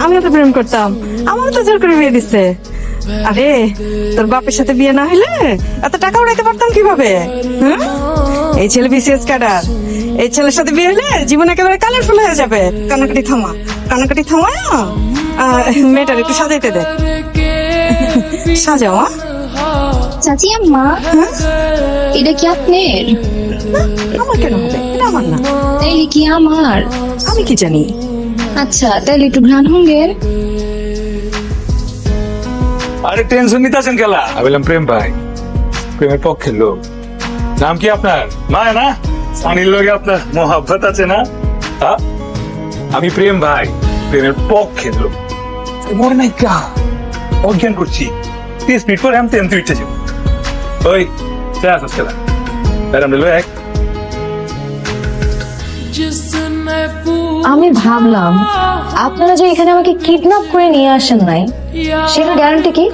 আমিও তো প্রেম করতাম, আমারও তো জোর করে বিয়ে দিচ্ছে। আরে তোর বাপের সাথে বিয়ে না হলে এত টাকা উড়াইতে পারতাম কিভাবে? হ্যাঁ, এই ছেলে বিসিএস ক্যাডার, এই ছেলের সাথে বিয়ে হলে জীবন একেবারে কালারফুল হয়ে যাবে। কানাকাটি থামা, কানাকাটি থামায় মেয়েটার একটু সাজাইতে দে। সাজাও। চাচি আম্মা, এটা কি আপনার? আমার কেন হবে? এটা আমার না। তাইলে কি আমার? আমি কি জানি। আচ্ছা তাইলে একটু ঘ্রাণ হঙ্গের। আরে টেনশন নিতে আছেন খেলা? আমি বললাম প্রেম ভাই, প্রেমের পক্ষের লোক। নাম কি আপনার? মায়া না? সানির লগে আপনার মহাব্বত আছে না? আমি প্রেম ভাই, প্রেমের পক্ষের লোক। মনে নাই কা অজ্ঞান করছি 30 মিনিট পরে আমি তেমন উঠতে যাব। ওই চা আসস খেলা ম্যাডাম লো এক। আমি ভাবলাম আপনারা যে এখানে আমাকে কিডন্যাপ করে নিয়ে আসেন নাই, সেটা গ্যারান্টি কি?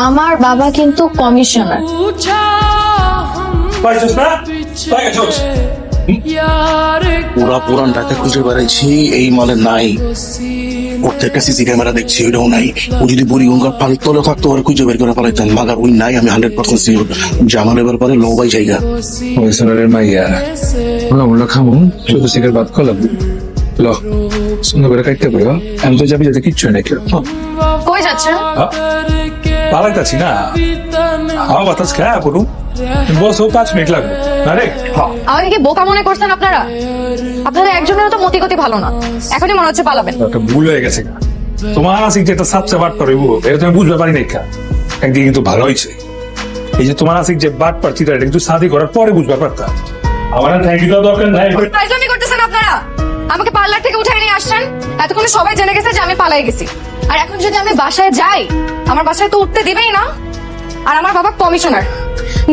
আমার বাবা কিন্তু কমিশনার। পাইছস না? পাইছস? পুরা পুরান ঢাকা খুঁজে বেড়াইছি, এই মালে নাই। প্রত্যেকটা সিসি ক্যামেরা দেখছি, ওইটাও নাই। ও যদি বুড়িগঙ্গার তলে থাকতো আর খুঁজে বের করে পালাইতাম, মাগার ওই নাই। আমি 100% সিওর জামালের ব্যাপারে লবাই জায়গা ওই সোনারের মাইয়া ওলা খামু শুধু সিগারেট বাদ করলাম। ল সুন্দর করে কাটতে পারো, আমি তো যাবি যাতে কিচ্ছু নাই। কই যাচ্ছেন? পালাইতাছি না, হাওয়া বাতাস খায় পড়ু। বস ও 5 মিনিট লাগবে না রে। আমাকে কি বোকা মনে করছেন আপনারা? আপনারা একজনের তো মতিগতি ভালো না, এখনই মনে হচ্ছে পালাবেন। একটা ভুল হয়ে গেছে। তোমার আসিক যেটা সাবসে বাট পারবো এটা তুমি বুঝতে পারি নাই। একদিকে কিন্তু ভালো হয়েছে, এই যে তোমার আসিক যে বাট পারছি এটা কিন্তু শাদি করার পরে বুঝতে পারতাম। আমার থ্যাংক ইউ দরকার নাই। ফাইজলামি করতেছেন আপনারা। আমাকে পার্লার থেকে উঠাই নিয়ে আসছেন, এতক্ষণে সবাই জেনে গেছে যে আমি পালাই গেছি। আর এখন যদি আমি বাসায় যাই, আমার বাসায় তো উঠতে দিবেই না। আর আমার বাবা কমিশনার,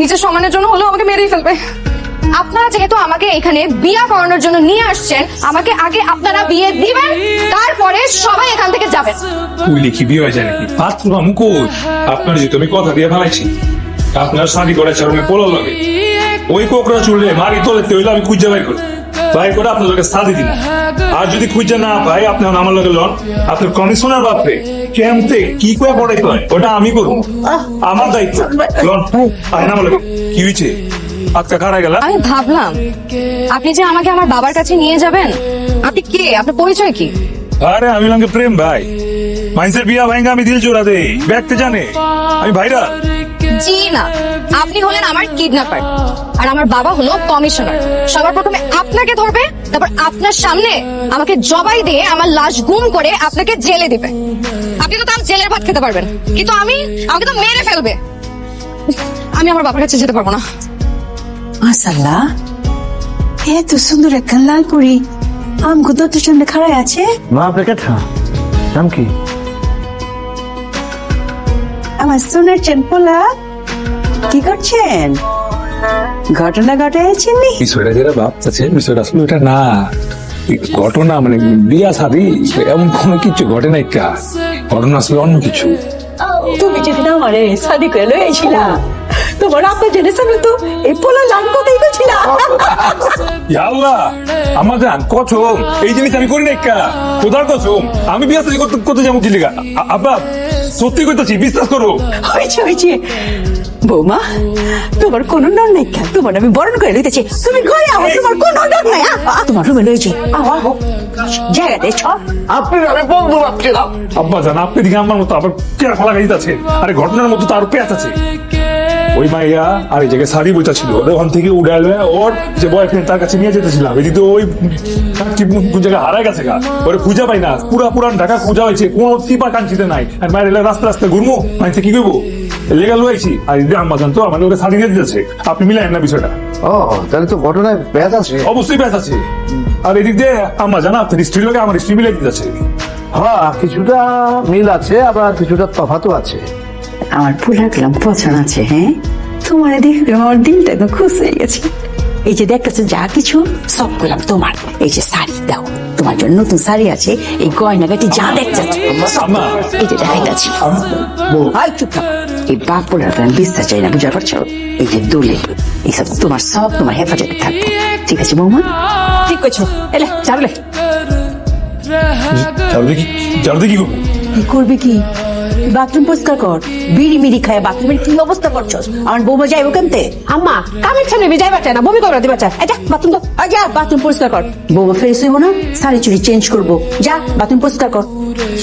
নিজের সম্মানের জন্য হলেও আমাকে মেরেই ফেলবে। আপনারা যেহেতু আমাকে এখানে বিয়ে করানোর জন্য নিয়ে আসছেন, আমাকে আগে আপনারা বিয়ে দিবেন, তারপরে সবাই এখান থেকে যাবেন। তুই লিখি বিয়ে হয়ে যায় নাকি? পাত্র মামু কই? আপনার যে তুমি কথা দিয়ে ফেলাইছি, আপনার শাদি করেছে আমি পোলার লাগে ওই কোকড়া চুললে মারি তোলে হইলে আমি খুঁজে বাই করি, বাই করে আপনার লোকের শাদি দিন। আর যদি খুঁজে না পাই, আপনি আমার লোকের লন। আপনার কমিশনার বাপরে কেমতে কি করে পড়াইতে হয় ওটা আমি করবো, আমার দায়িত্ব। লন আয়না বলে কি হয়েছে? আজকে কারা গেল? আমি ভাবলাম আপনি যে আমাকে আমার বাবার কাছে নিয়ে যাবেন। আপনি কে? আপনার পরিচয় কি? আরে আমি লাগে প্রেম ভাই, মাইন্সের বিয়া ভাইঙ্গা আমি দিল জোড়া দেই, ব্যাগতে জানে আমি ভাইরা। জি না, আপনি হলেন আমার কিডন্যাপার আর আমার বাবা হলো কমিশনার। সবার প্রথমে আপনাকে ধরবে, তারপর আপনার সামনে আমাকে জবাই দিয়ে আমার লাশ গুম করে আপনাকে জেলে দিবে। আপনি তো তার জেলের ভাত খেতে পারবেন, কিন্তু আমাকে তো মেরে ফেলবে। আমি আমার বাবার কাছে যেতে পারবো না। মাশাআল্লাহ, এত সুন্দর একটা লাল পরি আমগো দরজার সামনে খাড়ায় আছে। মা আপনার কথা নাম কি? আমার সোনার চেনপোলা, কি করছেন? ঘটনা ঘটাইছেন নি? বিষয়টা যেটা ভাবতেছে বিষয়টা আসলে ওটা না। ঘটনা মানে বিয়া শাদি এমন কোনো কিছু ঘটে নাই। ঘটনা আসলে অন্য কিছু। তুমি যদি না আমারে শাদি করে লইছিলা, তোমার আপা জেনেছেন তো এই পোলা লাল কোথায় গেছিলা? আল্লাহ আমার জান কসম, এই জিনিস আমি করি নাই। খোদার কসম আমি বিয়া শাদি করতে যাবো কি লিগা? আব্বা সত্যি কইতাছি, বিশ্বাস করো। হয়েছে বৌমা, তোমার কোনো ডর নাই। তোমার আমি বরণ করে লইতেছি, তুমি ঘরে আও। তোমার কোনো ডর নাই। তোমার রুমে লইছি, জায়গা দেছ। আপনি আমি বন্ধু ভাবছিলাম। আব্বা জান আপনি দিকে আমার মতো আবার পেয়ার ফলা গাইতে আছে। আরে ঘটনার মতো তো আরো পেঁয়াজ আছে। ওই মাইয়া আর এই জায়গায় শাড়ি বইটা ছিল, ওখান থেকে উড়ে আসবে ওর যে বয়ফ্রেন্ড তার কাছে নিয়ে যেতেছিলাম। এদিকে ওই কোন জায়গায় হারাই গেছে গা, ওরে খুঁজে পাই না। পুরান ঢাকা খোঁজা হয়েছে, কোনো টিপা কাঞ্চিতে নাই। আর মায়ের রাস্তা রাস্তায় ঘুরবো, মাইতে কি করবো? লেগাল হয়েছি। আর এদিকে আম্মা জান তো আমার ওকে শাড়ি নিয়ে দিতেছে। আপনি মিলেন না বিষয়টা? ও তাহলে তো ঘটনায় ব্যাস আছে। অবশ্যই ব্যাস আছে। আর এদিক দিয়ে আম্মা জানা আপনার স্ত্রীর লোকে আমার স্ত্রী মিলে দিতেছে। হ্যাঁ কিছুটা মিল আছে, আবার কিছুটা তফাতও আছে। আমার পোলা গেলাম পছন্দ আছে। হ্যাঁ, তোমার দেখে আমার দিলটা একদম খুশ হয়ে গেছে। এই যে দেখতেছো যা কিছু সব করলাম তোমার। এই যে শাড়ি দাও, তোমার জন্য নতুন শাড়ি আছে। এই গয়নাগাটি যা দেখছো এই যে দেখাইতেছি। চুপ থাক, এই বাপ পোলার প্রাণ বিশ্বাস চাই না, বুঝতে পারছো? এই যে দোলে এইসব তোমার সব তোমার হেফাজতে থাকবে, ঠিক আছে বৌমা? ঠিক কইছো এলে চাললে চারুদে কি করবো? কি করবি কি বাথরুম পরিষ্কার কর বিড়ি মিড়ি খায় বাথরুমের কি অবস্থা করছস আমার বৌমা যাইবো কেমতে আম্মা কামের সামনে যাই বাচ্চা না বমি করবা দিবা চাই এটা বাথরুম তো যা বাথরুম পরিষ্কার কর বৌমা ফ্রেশ হইব না শাড়ি চুড়ি চেঞ্জ করবো যা বাথরুম পরিষ্কার কর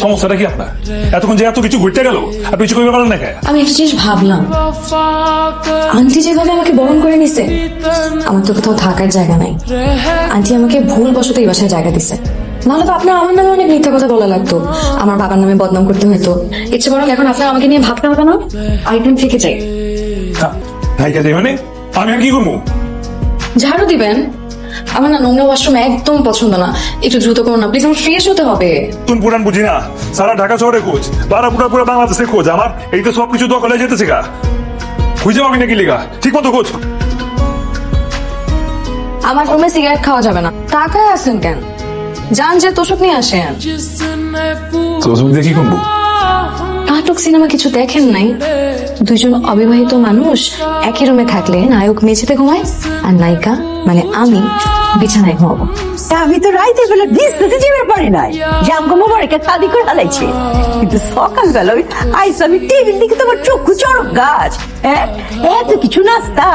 সমস্যাটা কি আপনার? এতক্ষণ যে এত কিছু ঘুরতে গেল আপনি কিছু করতে পারেন না কে? আমি একটা জিনিস ভাবলাম, আন্টি যেভাবে আমাকে বরণ করে নিছে, আমার তো কোথাও থাকার জায়গা নাই। আন্টি আমাকে ভুল বশত এই বাসায় জায়গা দিছে, নাহলে তো আপনার আমার নামে অনেক মিথ্যা কথা বলা লাগতো, আমার বাবার নামে বদনাম করতে হতো। ইচ্ছে বরং এখন আপনার আমাকে নিয়ে ভাবতে হবে না, আরেকদিন থেকে যাই। ভাই কাজে মানে আমি আর কি করবো? ঝাড়ু দিবেন? আমার না নোংরা ওয়াশরুম একদম পছন্দ না, একটু দ্রুত করুন না প্লিজ, আমার ফ্রেশ হতে হবে। তুমি পুরান বুঝি না, সারা ঢাকা শহরে খোঁজ, পুরা বাংলাদেশে খোঁজ, আমার এই তো সবকিছু দখলে যেতেছে গা। খুঁজে পাবি নাকি লিগা? ঠিক মতো খোঁজ। আমার রুমে সিগারেট খাওয়া যাবে না। টাকায় আসেন কেন? যান যে তোষক নিয়ে আসেন। তো তুমি দেখি করবো? নাটক সিনেমা কিছু দেখেন নাই? দুইজন অবিবাহিত মানুষ একই রুমে থাকলে নায়ক মেঝেতে ঘুমায় আর নায়িকা মানে আমি বিছানায় ঘুমাবো। আমি তো রাইতে বেলা বিছনাতে যেতে পারি নাই যে আমাকে মোবারকে শাদি করে হালাইছে, কিন্তু সকালবেলা আইসা আমি টেবিল দিকে তোমার চক্ষু চড়ক গাছ, হ্যাঁ এত কিছু নাস্তা,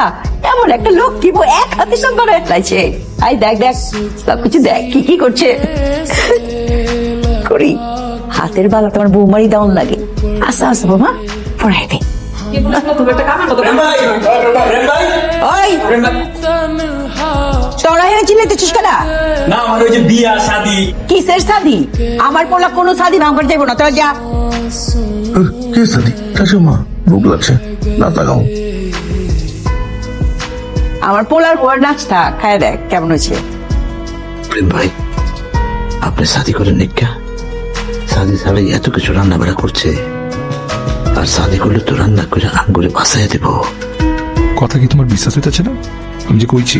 এমন একটা লোক কি এক হাতে সব করে হালাইছে। আই দেখ দেখ সবকিছু দেখ কি কি করছে করি হাতের বালা তোমার বৌমারি দাউন লাগে। আচ্ছা আচ্ছা বাবা পড়াই দে। ওই তোরা এনে চিল্লাইতেছিস কেন? না আমার ওই যে বিয়া শাদি কিসের শাদি? আমার পোলা কোনো শাদি না করে যাবো না, তোরা যা। কে সাদি মা ভুক লাগছে না তাকাও আমার পোলার বউয়ের নাচটা খায় দেখ কেমন হয়েছে। প্রেম ভাই আপনি শাদি করেন নিকা? শাদি ছাড়াই এত কিছু রান্না বাড়া করছে, আর শাদি করলে তো রান্না করে আঙ্গুরে বাসায় দেবো। কথা কি তোমার বিশ্বাস হইতেছে না? আমি যে কইছি